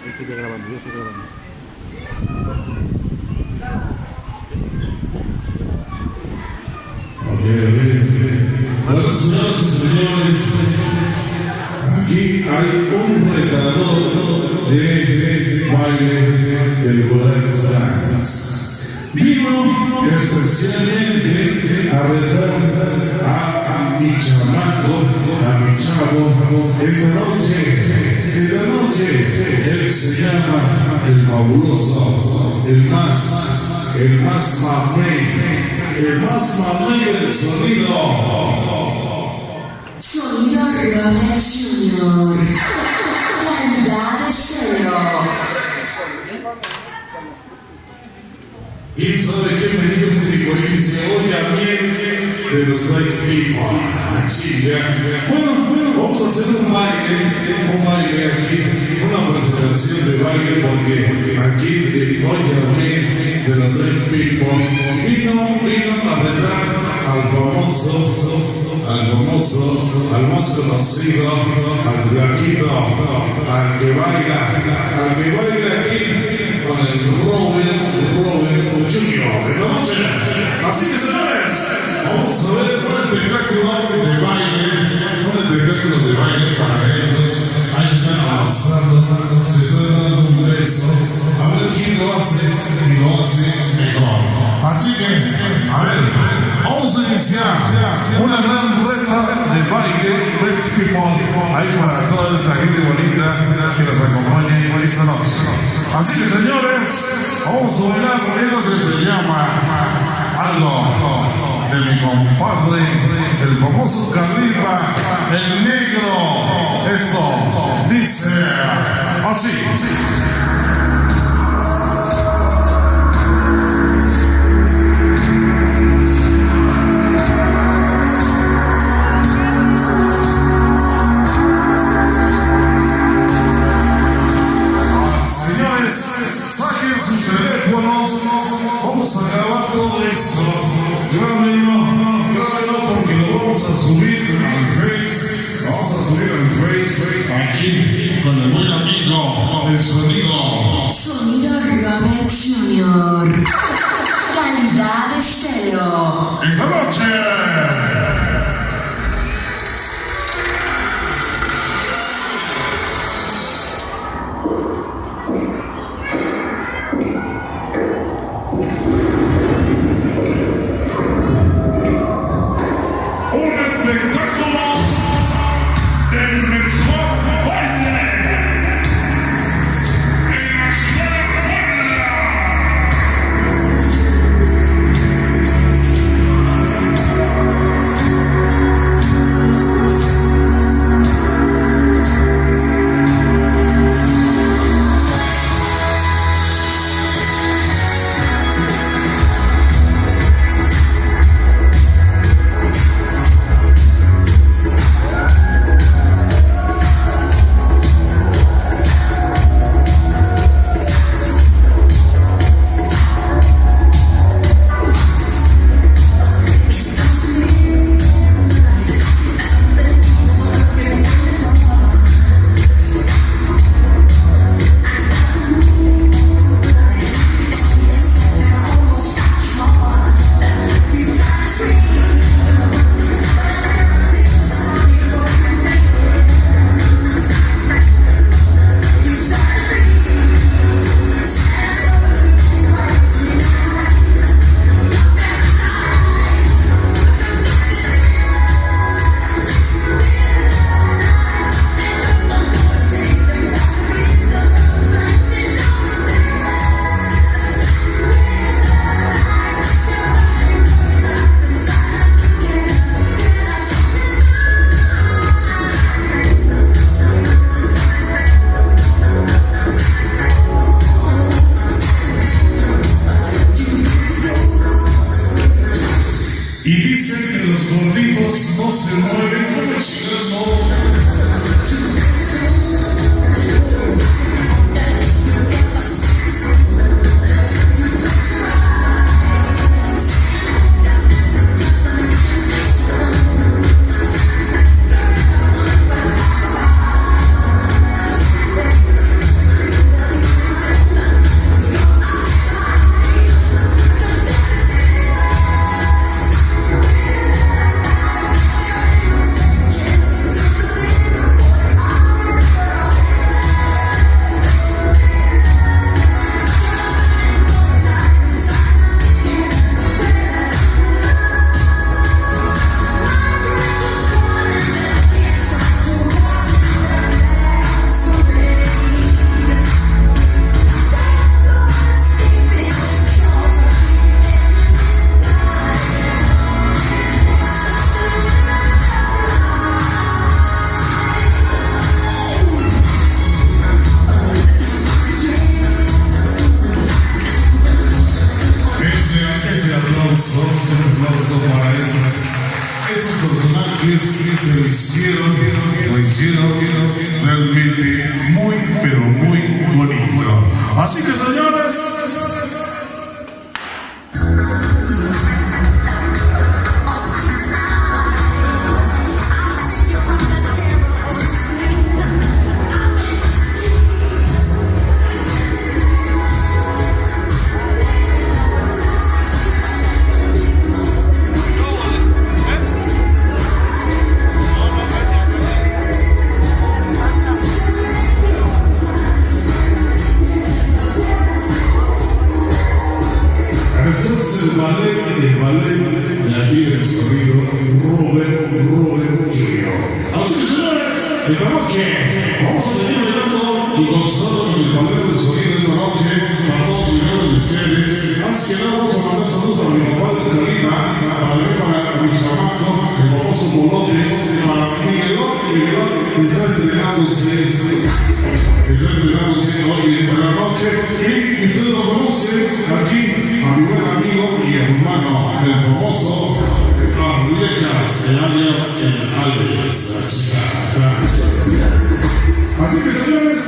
Estoy grabando, yo estoy grabando. Bueno, señoras y señores, aquí hay un retador de baile del Break Dance. Vino especialmente a retar a mi chamaco, a mi chavo. Esta noche, él se llama el fabuloso, el más mamey del sonido. Sonido Robert Junior. Calidad estéreo. ¿Y sabe qué me dijo ese tipo? Y dice, oye, bien de los White People. Chinga. Bueno, vamos a hacer un baile aquí, una presentación de baile, porque aquí oye, de los White People vino a retar al más conocido, al flaquito, al que baila aquí con el Robert Junior esta noche. Así que, señores, vamos a ver un espectáculo de baile para ellos. Ahí se están avanzando, se están dando un beso. A ver quién lo hace mejor. Así que, a ver, vamos a iniciar una gran reta de baile, Break People, ahí para toda esta gente bonita que nos acompañe esta noche. Así que, señores, vamos a bailar eso que se llama algo de mi compadre, el famoso Carlipa, el negro. Esto dice así. Saquen sus teléfonos, vamos a grabar todo esto. Grábenlo porque lo vamos a subir al Face. Vamos a subir al Face aquí con el buen amigo, el sonido. Sonido Robert Junior. Calidad estéreo. ¡Esta noche! sido realmente muy, pero muy bonito. Así que, señores, este es el ballet de aquí del sonido Robert Jr. Así que, señores, esta noche vamos a seguir bailando y gozando con el ballet del sonido esta noche para todos y cada de ustedes. Antes que nada vamos a mandar saludos a mi compadre Carina, para mi chamaco, el famoso Molote, para Miguelón, que está estrenándose hoy en la noche, y ustedes lo conocen aquí a mi buen amigo y hermano, el famoso Arlecas, alias el Alex. Así que, señores,